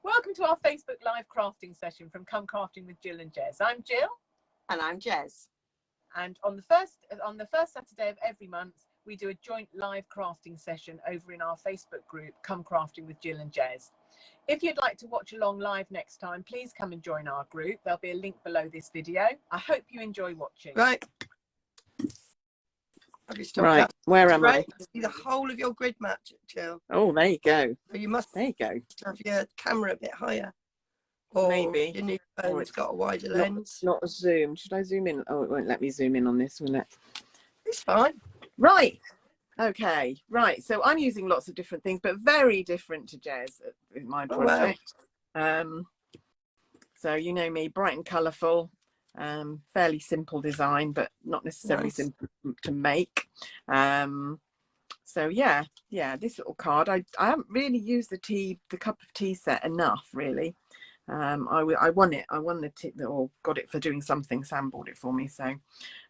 Welcome to our Facebook live crafting session from Come Crafting with Jill and Jez. I'm Jill. And I'm Jez. And on the first Saturday of every month, we do a joint live crafting session over in our Facebook group, Come Crafting with Jill and Jez. If you'd like to watch along live next time, please come and join our group. There'll be a link below this video. I hope you enjoy watching. Right. Right, where am I? See the whole of your grid map, Jill. Oh, there you go. So you must There you go. have your camera a bit higher. Or Maybe. your new phone's got a wider lens. Not zoom. Should I zoom in? Oh, it won't let me zoom in on this, will it? It's fine. Right. Okay. Right. So I'm using lots of different things, but very different to Jez in my project. So you know me, bright and colourful. Fairly simple design, but not necessarily simple to make. So yeah, this little card, I haven't really used the cup of tea set enough, really. I won it. I won the tea, or got it for doing something. Sam bought it for me, so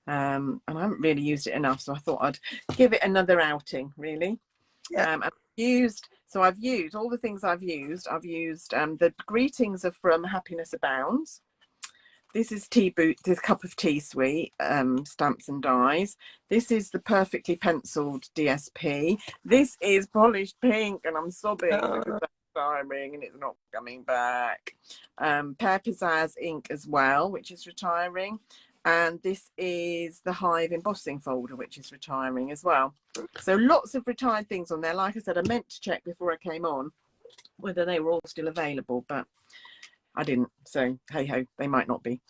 and I haven't really used it enough, so I thought I'd give it another outing, really. I've used all the things I've used. The greetings are from Happiness Abounds. This is this cup of tea suite, stamps and dies. This is the perfectly penciled DSP. This is polished pink, and I'm sobbing because that's retiring and it's not coming back. Pear Pizzazz ink as well, which is retiring. And this is the Hive embossing folder, which is retiring as well. So lots of retired things on there. Like I said, I meant to check before I came on whether they were all still available, but I didn't, so hey ho, they might not be.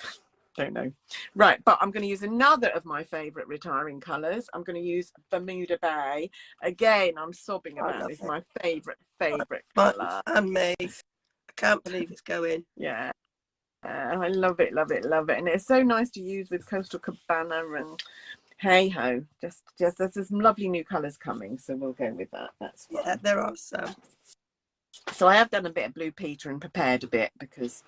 Don't know. Right, but I'm going to use another of my favourite retiring colours. I'm going to use Bermuda Bay. Again, I'm sobbing about this. My favourite colour. And me. I can't believe it's going. Yeah. I love it. And it's so nice to use with Coastal Cabana and hey ho. Just there's some lovely new colours coming, so we'll go with that. That's fine. Yeah, there are some. So I have done a bit of Blue Peter and prepared a bit because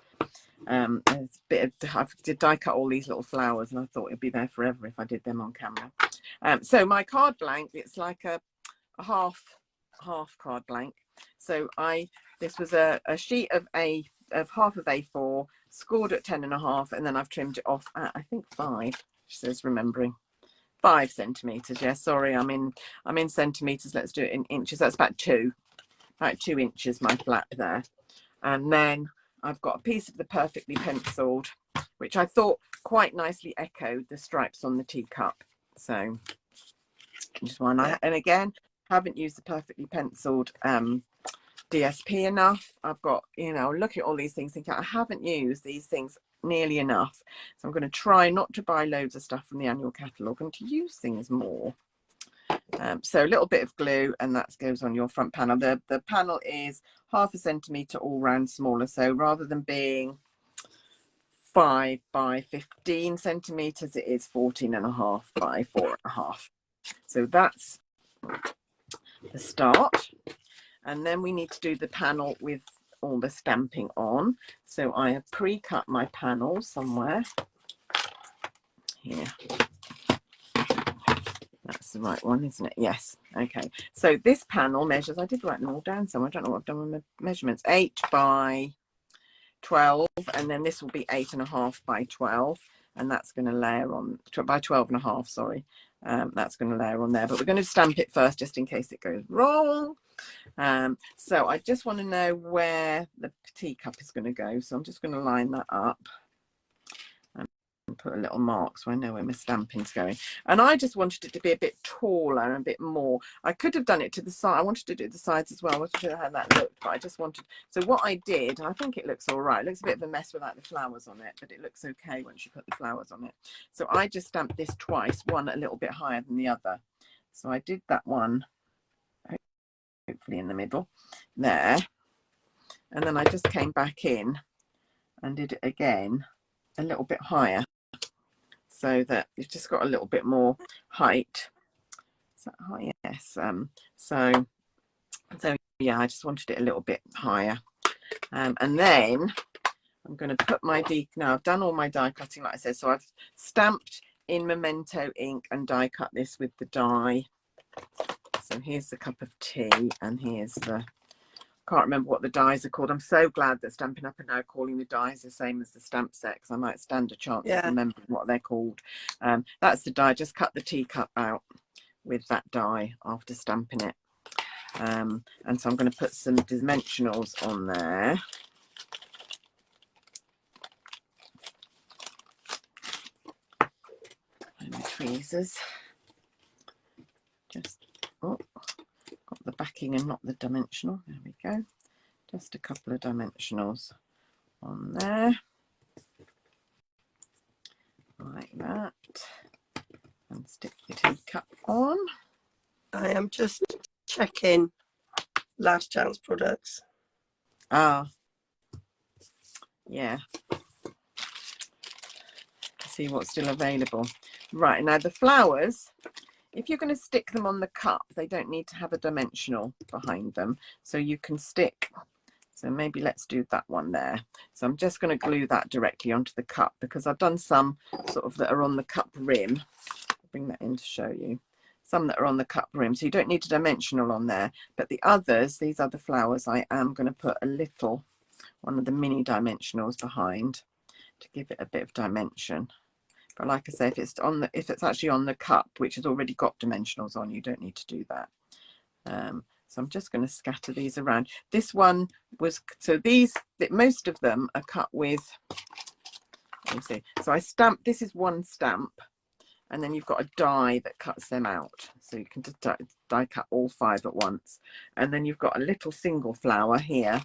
there's a bit of, I did die cut all these little flowers and I thought it'd be there forever if I did them on camera. So my card blank, it's like a half card blank. So this was a sheet of half of A4, scored at 10.5, and then I've trimmed it off at I think 5. She says remembering 5 centimeters. Yeah, sorry, I'm in centimeters. Let's do it in inches. That's about 2 inches, my flap there. And then I've got a piece of the perfectly penciled, which I thought quite nicely echoed the stripes on the teacup. So just one. And again, haven't used the perfectly penciled DSP enough. I've got, look at all these things, thinking I haven't used these things nearly enough. So I'm going to try not to buy loads of stuff from the annual catalogue and to use things more. So a little bit of glue, and that goes on your front panel. The panel is 0.5 centimetre all round smaller, so rather than being 5 by 15 centimetres, it is 14.5 by 4.5. So that's the start, and then we need to do the panel with all the stamping on. So I have pre-cut my panel somewhere here. That's the right one, isn't it? Yes. Okay. So this panel measures, I did write them all down somewhere. I don't know what I've done with my measurements. 8 by 12, and then this will be 8.5 by 12, and that's going to layer on by 12.5. Sorry, that's going to layer on there. But we're going to stamp it first, just in case it goes wrong. So I just want to know where the teacup is going to go. So I'm just going to line that up. Put a little mark so I know where my stamping's going. And I just wanted it to be a bit taller and a bit more. I could have done it to the side. I wanted to do the sides as well. I wasn't sure how that looked, but I just wanted. So what I did, and I think it looks all right. It looks a bit of a mess without the flowers on it, but it looks okay once you put the flowers on it. So I just stamped this twice, one a little bit higher than the other. So I did that one, hopefully in the middle there, and then I just came back in and did it again a little bit higher, so that you've just got a little bit more height. Is that high? Yes. So yeah, I just wanted it a little bit higher. And then I'm going to put my now I've done all my die cutting, like I said. So I've stamped in Memento ink and die cut this with the die. So here's the cup of tea, and here's the Can't remember what the dies are called. I'm so glad that Stampin' Up are now calling the dies the same as the stamp set, because I might stand a chance of remembering what they're called. That's the die. Just cut the teacup out with that die after stamping it. And so I'm going to put some dimensionals on there. And the tweezers. Just, oh, got the backing and not the dimensional. There we go. Just a couple of dimensionals on there. Like that. And stick the teacup on. I am just checking Last Chance products. Ah, yeah. See what's still available. Right, now the flowers, if you're going to stick them on the cup, they don't need to have a dimensional behind them. So you can stick, so maybe let's do that one there. So I'm just going to glue that directly onto the cup, because I've done some sort of that are on the cup rim. I'll bring that in to show you. Some that are on the cup rim, so you don't need a dimensional on there. But the others, these other flowers, I am going to put a little, one of the mini dimensionals behind to give it a bit of dimension. But like I say, if it's actually on the cup, which has already got dimensionals on, you don't need to do that. So I'm just going to scatter these around. This one was, so most of them are cut with, let me see. So I stamped, this is one stamp, and then you've got a die that cuts them out. So you can just die cut all 5 at once. And then you've got a little single flower here.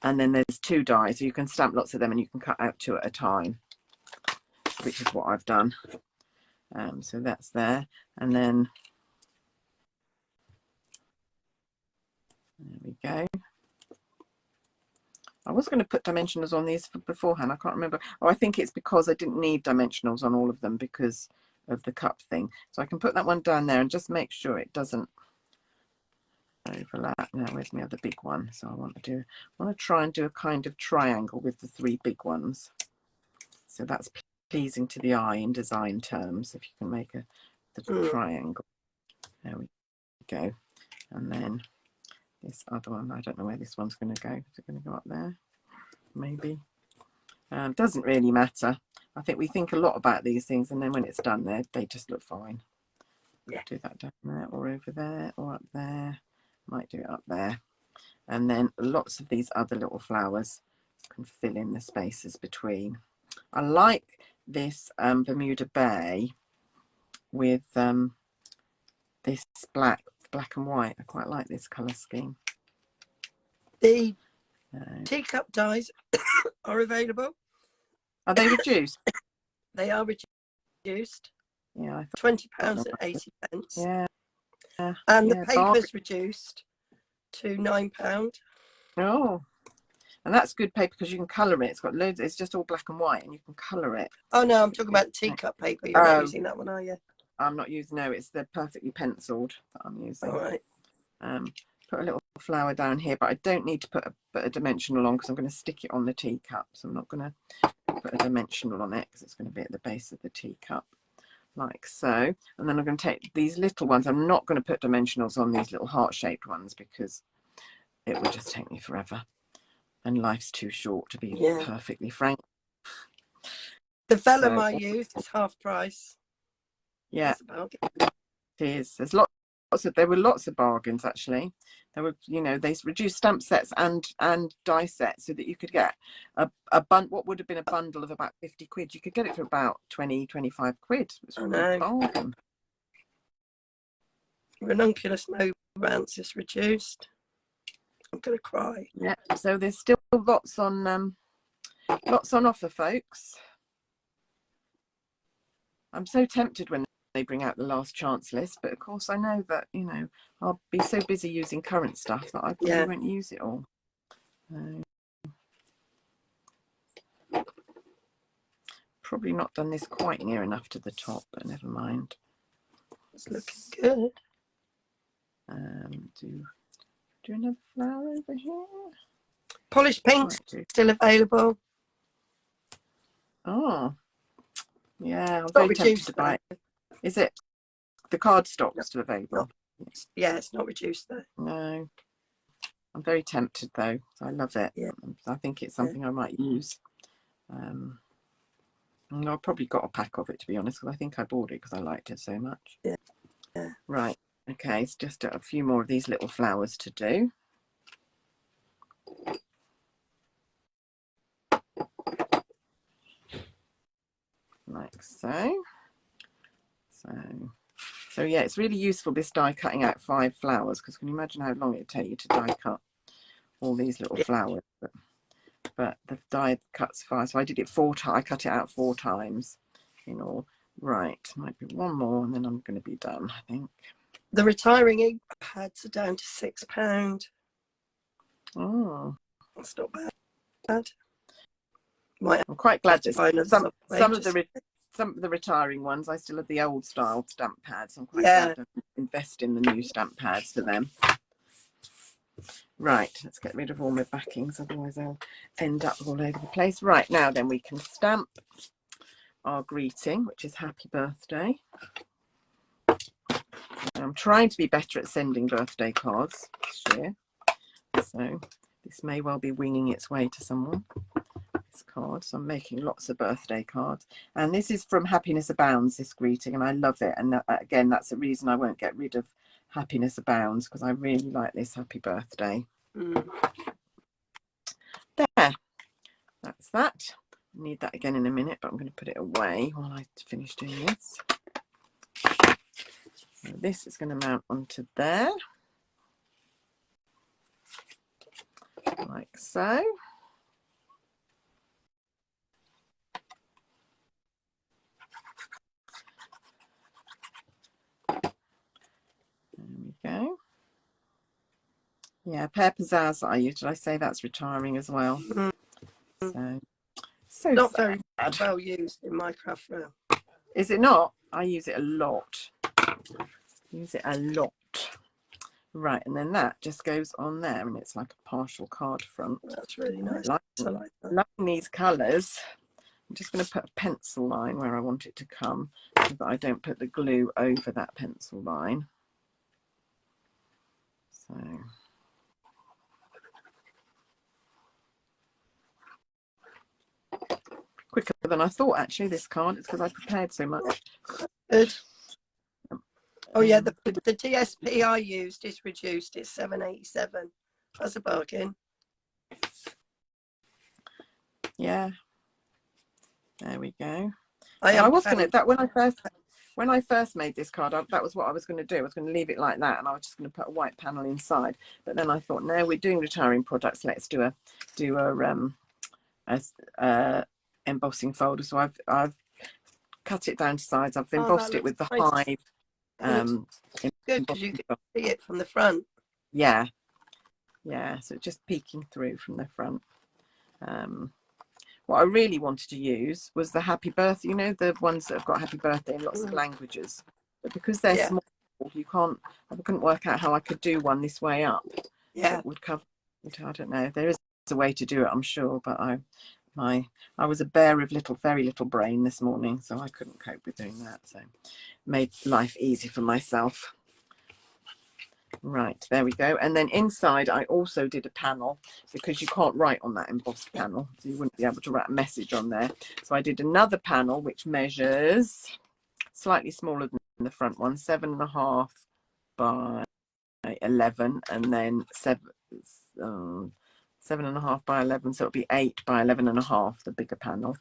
And then there's 2 dies, so you can stamp lots of them and you can cut out 2 at a time, which is what I've done. So that's there. And then there we go. I was going to put dimensionals on these beforehand. I can't remember. Oh, I think it's because I didn't need dimensionals on all of them because of the cup thing. So I can put that one down there and just make sure it doesn't overlap. Now where's my other big one? So I want to try and do a kind of triangle with the 3 big ones. So that's pleasing to the eye in design terms, if you can make the triangle. There we go. And then this other one, I don't know where this one's going to go. Is it going to go up there? Maybe. Doesn't really matter. I think we think a lot about these things, and then when it's done, they just look fine. Yeah. Do that down there, or over there, or up there. Might do it up there. And then lots of these other little flowers can fill in the spaces between. I like this Bermuda Bay with this black and white. I quite like this colour scheme. The teacup dies are available. Are they reduced? They are reduced. Yeah, £20.80. Yeah. And the paper's reduced to £9. Oh. And that's good paper because you can colour it. It's got loads. It's just all black and white, and you can colour it. Oh no, I'm talking about teacup paper. You're not using that one, are you? I'm not using. No, it's the perfectly penciled that I'm using. All right. Put a little flower down here, but I don't need to put a dimensional on because I'm going to stick it on the teacup. So I'm not going to put a dimensional on it because it's going to be at the base of the teacup, like so. And then I'm going to take these little ones. I'm not going to put dimensionals on these little heart-shaped ones because it would just take me forever. And life's too short to be perfectly frank. The vellum I used is half price. Yeah, it is. There's lots of. There were lots of bargains actually. There were, they reduced stamp sets and die sets so that you could get what would have been a bundle of about 50 quid. You could get it for about 20-25 quid. It's really a bargain. Ranunculus Mobrance is reduced. I'm gonna cry. Yeah, so there's still lots on offer, folks. I'm so tempted when they bring out the last chance list, but of course I know that I'll be so busy using current stuff that I probably won't use it all. Probably not done this quite near enough to the top, but never mind. It's looking good. Do another flower over here. Polished pinks still available. Oh, yeah, I'm very tempted to buy it. Is it the cardstock still available? Yeah, it's not reduced though. No. I'm very tempted though. So I love it. Yeah. I think it's something I might use. And I've probably got a pack of it, to be honest, because I think I bought it because I liked it so much. Yeah. Yeah. Right. Okay, it's just a few more of these little flowers to do. Like so. So yeah, it's really useful, this die cutting out 5 flowers, because can you imagine how long it would take you to die cut all these little flowers? But the die cuts 5, so I did it 4 times. I cut it out 4 times in all. Right, might be one more and then I'm going to be done, I think. The retiring ink pads are down to £6. Oh, That's not bad. Might I'm quite glad that some of the retiring ones, I still have the old style stamp pads. I'm quite glad to invest in the new stamp pads for them. Right, let's get rid of all my backings, otherwise I'll end up all over the place. Right, now then we can stamp our greeting, which is happy birthday. I'm trying to be better at sending birthday cards this year, so this may well be winging its way to someone, this card. So I'm making lots of birthday cards, and this is from Happiness Abounds, this greeting, and I love it. And again, that's the reason I won't get rid of Happiness Abounds, because I really like this happy birthday. There, that's that. I need that again in a minute, but I'm going to put it away while I finish doing this. So this is going to mount onto there, like so. There we go. Yeah, Pear Pizzazz that I use. Did I say that's retiring as well? So not sad. very well used in my craft room. Is it not? I use it a lot. Use it a lot. Right, and then that just goes on there, and it's like a partial card front. That's really nice. I I like that. Liking these colours. I'm just going to put a pencil line where I want it to come, so that I don't put the glue over that pencil line. So quicker than I thought, actually, this card. It's because I prepared so much. Good. Oh yeah, the TSP I used is reduced. It's £7.87. That's a bargain. Yeah. There we go. I was going to that when I first made this card, that was what I was going to do. I was going to leave it like that, and I was just going to put a white panel inside. But then I thought, no, we're doing retiring products. Let's do a embossing folder. So I've cut it down to size. I've embossed it with the nice. Hive. Good, because you can see it from the front. Yeah, so just peeking through from the front. What I really wanted to use was the happy birthday, you know, the ones that have got happy birthday in lots of languages. But because they're small, I couldn't work out how I could do one this way up. Yeah. That would cover, I don't know. There is a way to do it, I'm sure, but I was a bear of very little brain this morning, so I couldn't cope with doing that. So made life easy for myself. Right, there we go. And then inside I also did a panel, because you can't write on that embossed panel, so you wouldn't be able to write a message on there. So I did another panel which measures slightly smaller than the front one, 7.5 by 11, and then 7.5 by 11, so it'll be 8 by 11.5, the bigger panel.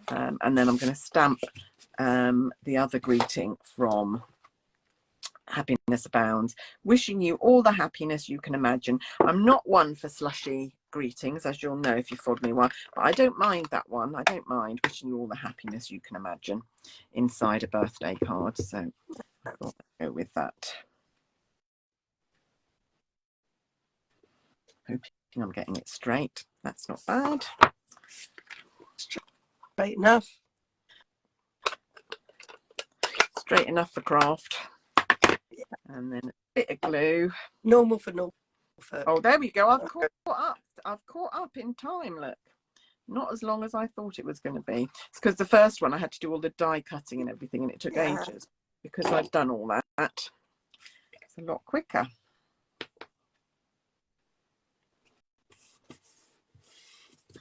And then I'm going to stamp the other greeting from Happiness Abounds, wishing you all the happiness you can imagine. I'm not one for slushy greetings, as you'll know if you followed me a while, but I don't mind that one. I don't mind wishing you all the happiness you can imagine inside a birthday card, so I thought I'd go with that. Hoping I'm getting it straight. That's not bad. Straight enough. Straight enough for craft. And then a bit of glue. Normal for normal. Oh, there we go. I've caught up. I've caught up in time. Look, not as long as I thought it was going to be. It's because the first one I had to do all the die cutting and everything, and it took ages. Because I've done all that, it's a lot quicker.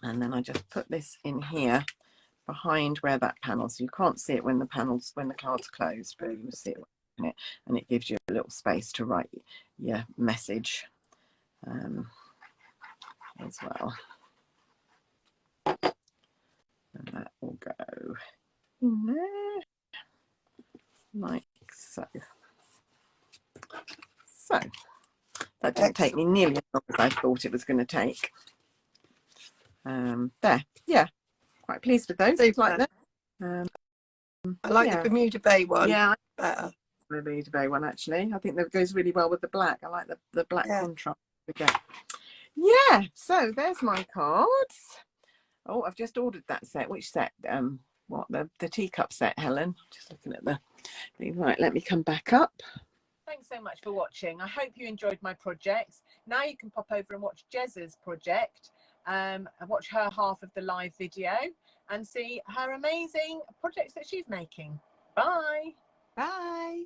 And then I just put this in here behind where that panel, so you can't see it when the card's closed, but you see it in it, and it gives you a little space to write your message as well. And that will go in there like so. So that didn't take me nearly as long as I thought it was going to take. There, yeah, quite pleased with those. Like that. I like the Bermuda Bay one. Yeah, better. The Bermuda Bay one, actually. I think that goes really well with the black. I like the black contrast again. Yeah, so there's my cards. Oh, I've just ordered that set. Which set? What, the teacup set, Helen? Just looking at the thing. Right, let me come back up. Thanks so much for watching. I hope you enjoyed my projects. Now you can pop over and watch Jez's project, and watch her half of the live video and see her amazing projects that she's making. Bye. Bye.